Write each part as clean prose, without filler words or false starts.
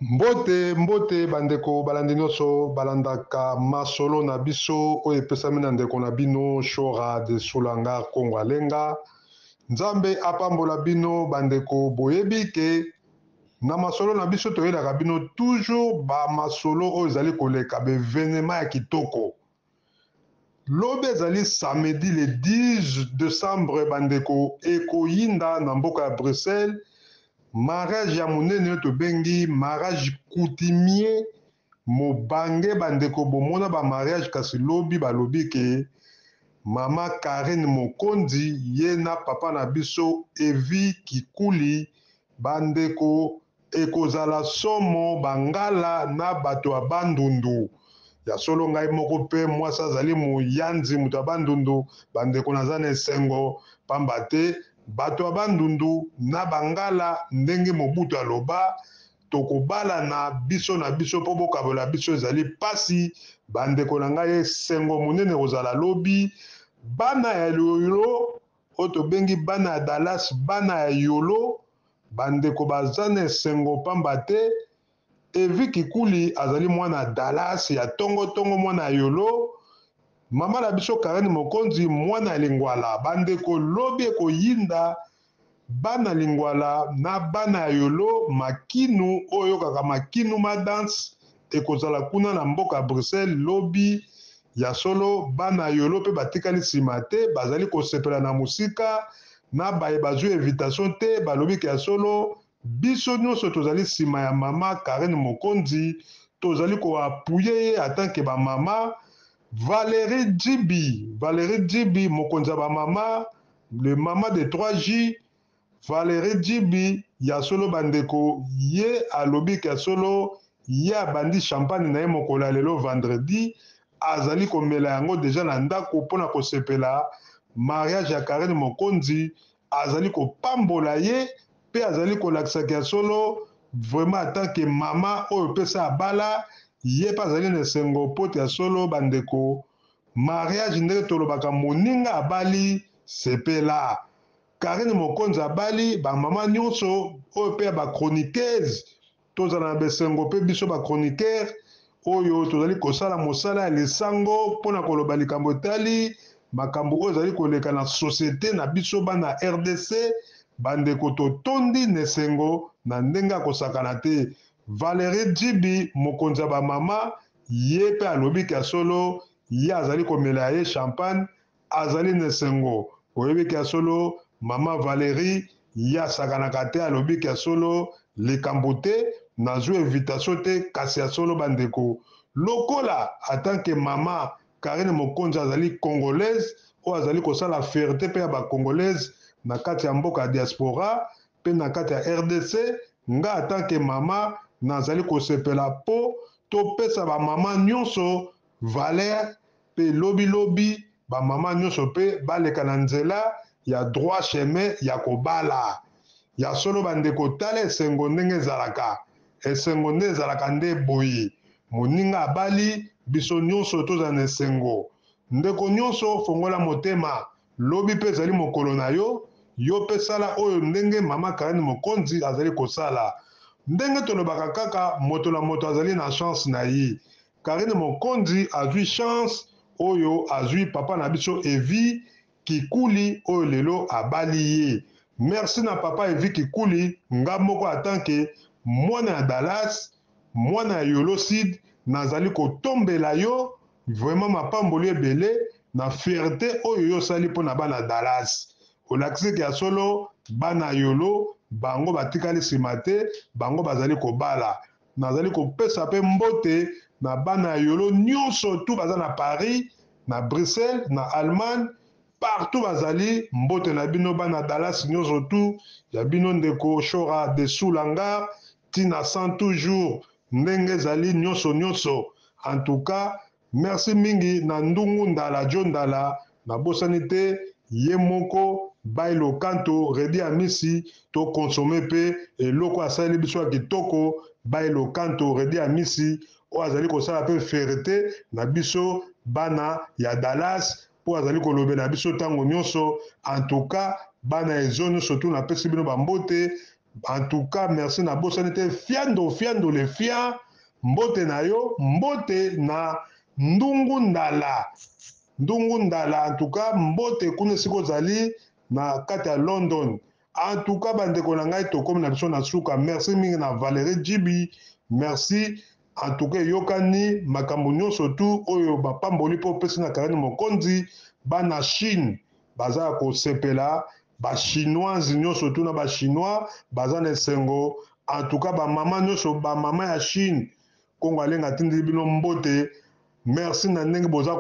Mbote bandeko balandi nyonso balandaka masolo na biso oyo epesami na ndeko na bino Chora de Sulanga Kongo Alenga. Nzambe apambola bino bandeko, boyebi ke na masolo na biso toyelaka bino toujours ba masolo oyo ezali koleka bevenema ya kitoko. Lobe ezali samedi le 10 décembre bandeko ekoyinda na mboka ya Bruxelles mariage ya monene tobengi mariage coutumier mobange bandeko bomona ba mariage kasi lobi balobi ke mama Karine Mokonzi ye na papa na biso Evi Kikuli bandeko ekozala somo bangala na bato ya bandundu ya solo ngai moko pe mwasi azali moyanzi moto ya bandundu bandeko naza na esengo pamba te bato ya bandundu na bangala ndenge Mobutu aloba tokobala na biso mpo bokabola biso ezali pasi bandeko na ngai esengo monene kozala lobi bana ya yolo oyo tobengi bana ya Dallas bana ya yolo bandeko baza na esengo pamba te Evi Kikuli azali mwana Dallas ya tongo mwana ya yolo mama na biso Karine Mokonzi mwana ya Lingwala bandeko lobi ekoyinda bana Lingwala na bana ya yolo makinu oyo kaka makinu ma dance ekozala kuna na mboka ya Bruxelles lobi ya solo bana yolo pe batikali nsima te bazali kosepela na musika na baye bazwi invitation te balobi ke ya solo biso nyonso tozali nsima ya mama Karine Mokonzi tozali koapuye ye atanke bamama Valérie Djibi mokonzi ya bamama le mama de 3J Valérie Djibi ya solo bandeko ye alobi ke ya solo ye abandi champagne na ye mokolo ya lelo vendredi azali komela yango deja na ndako mpona kosepela mariage ya Karine Mokonzi azali kopambola ye pe azali kolakisaka ya solo vraiment atanke mama oyo pesa abala ye mpe azali na esengo pote ya solo bandeko mariage ndenge tolobaka moninga abali sepela Karine Mokonzi abali bamama nyonso oyo mpe ya bachroniqueuse tozala na besengo mpe biso bachroniqueur oyo tozali kosala mosala ya lisango mpona koloba likambo etali makambo oyo ezali koleka na société na biso bana RDC bandeko totondi na esengo na ndenge ya kosakana te Valérie Djibi mokonzi ya bamama ye mpe alobi ke ya solo ye azali komela ye champagne azali na esengo oyebi ke ya solo mama Valérie ye asakanaka te alobi ke ya solo likambo te nazwi invitation te kasi ya solo bandeko lokola atanke mama Karine Mokonzi azali congolaise oyo azali kosala fierté mpe ya bacongolaise na kati ya mboka ya diaspora mpe na kati ya RDC nga atanke mama nazali kosepela po topesa bamama nyonso valeur mpe lobilobi bamama nyonso mpe baleka na nzela ya droit chemin ya kobala ya solo bandeko tala esengo ndenge ezalaka esengo nde ezalaka nde boye moninga abali biso nyonso tozala na esengo ndeko nyonso fongola motema lobi mpe ezali mokolo na yo yo mpe sala oyo ndenge mama Karine Mokonzi azali kosala ndenge tolobaka kaka moto na moto azali na chance na ye Karine Mokonzi azwi chance oyo azwi papa na biso Evi Kikuli oyo lelo abali ye merci na papa Evi Kikuli nga moko atanke mwana ya Dallas mwana ya yolo sud nazali kotombela yo vraiment mapamboli ebele na fierté oyo yo osali mpona bana Dallas olakisiki ya solo bana yolo bango batikali nsima te bango bazali kobala nazali kopesa mpe mbote na bana ya yolo nyonso tu baza na Paris na Bruxelles na Allemagne partout bazali mbote na bino bana Dallas nyonso tu ya bino ndeko Chora de Sulanga tina sans toujours ndenge ezali nyonso en tout cas merci mingi na ndungu ndala jo ndala nabosani te ye moko bailo kanto redi amisi to consommer pe eloko asali biso ya kitoko bailo kanto redi amisi oyo azali kosala pe fierté na biso bana ya Dallas po azali kolobela biso ntango nyonso en tout cas bana ezo nyonso tu napesi bino bambote En tout cas, merci na bosani te fiando fiando le fia mbote na yo mbote na ndungu ndala en tout cas mbote kuna siko zali na kati ya London. En tout cas bandeko na ngai tokomi na biso na suka. Merci mingi na Valérie Djibi, merci en tout cas yokani makambo nyonso tu oyo bapamboli mpo opesi na Karine Mokonzi bana Chine baza kosepela bachinoise nyonso tu na bachinois baza na esengo. En tout cas bamama nyonso bamama ya Chine Kongo alenga atindeli bino mbote. Merci na ndenge boza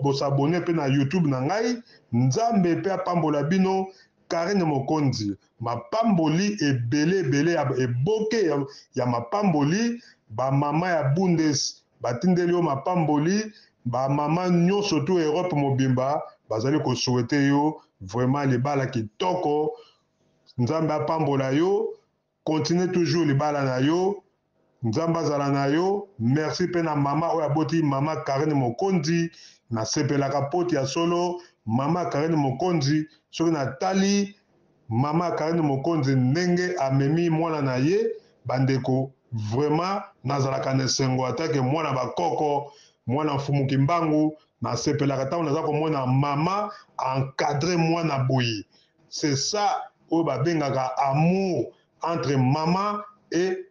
bosabone pe na YouTube na ngai. Nzambe pe apambola bino. Karine Mokonzi mapamboli ebele ebele eboke ya mapamboli bamama ya Bundes batindeli yo mapamboli bamama nyonso tu Europe mobimba bazali kosouete yo vraiment libala kitoko. Nzambe apambola yo, continue toujours libala na yo, Nzambe azala na yo. Merci pe na mama oyo aboti mama Karine Mokonzi na sepelaka poti ya solo mama Karine Mokonzi. Soki natali mama Karine Mokonzi ndenge amemi mwana na ye bandeko vraiment nazalaka na esengo atake mwana bakoko mwana mfumuki mbangu nasepelaka ntango naza komona mama encadre mwana boye. C'est ça oyo babengaka amour entre mama et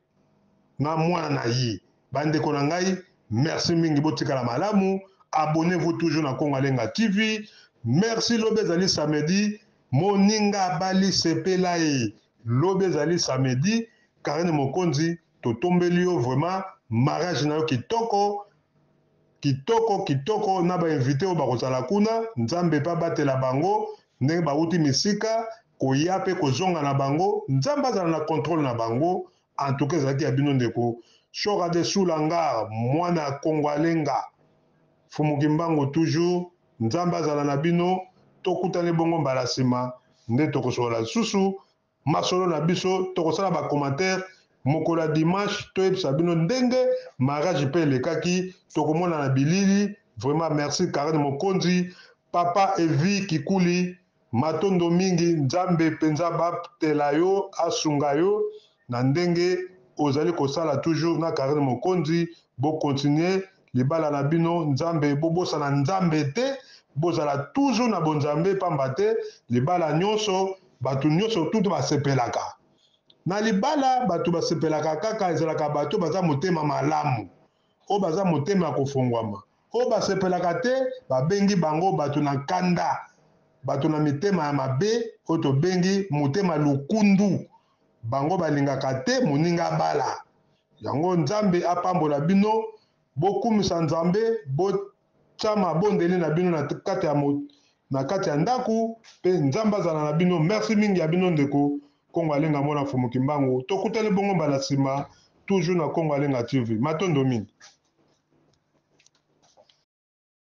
na mwana na ye. Bandeko na ngai merci mingi botikala malamu. Abonnez-vous toujours na Congo Alenga TV. Merci lobe ezali samedi moninga bali sepela e lobe ezali samedi. Karine Mokonzi totombeli yo vraiment mariage na yo kitoko kitoko kitoko na ba invité oyo bakozala kuna. Nzambe pa batela bango ndenge bauti misika koya pe kozonga na bango. Nzambe azala na contrôle na bango. En tout cas ezalaki ya bino ndeko Chora de Sulanga mwana Kongo Alenga Fumuki Mbango toujours. Nzambe azala na bino tokutane bongo mbala nsima nde tokosola lisusu masolo na biso tokosala bacommentaire mokolo ya dimanche toyebisa bino ndenge mariage mpe elekaki tokomona na bilili. Vraiment merci Karine Mokonzi papa Evi Kikuli matondo mingi. Nzambe mpenza batela yo asunga yo na ndenge ozali kosala toujours na Karine Mokonzi. Bokontinue libala na bino. Nzambe bobosana nzambe te bozala toujours na bonzambe pamba te libala nyonso bato nyonso tutu basepelaka na libala. Bato basepelaka kaka ezalaka bato baza motema malamu oyo baza motema ya kofungwama. Oyo basepelaka te babengi bango bato na kanda bato na mitema ya mabe oyo tobengi motema lukundu. Bango balingaka te moninga bala. Yango Nzambe apambola bino bokumisa Nzambe botia mabondeli na bino na kati ya ndaku pe Nzambe azala na bino. Merci mingi ya bino ndeko Kongo Alenga mwana Fumuki Mbangu. Tokutani bongo mbala nsima toujours na Congo Alenga TV. Matondo mingi.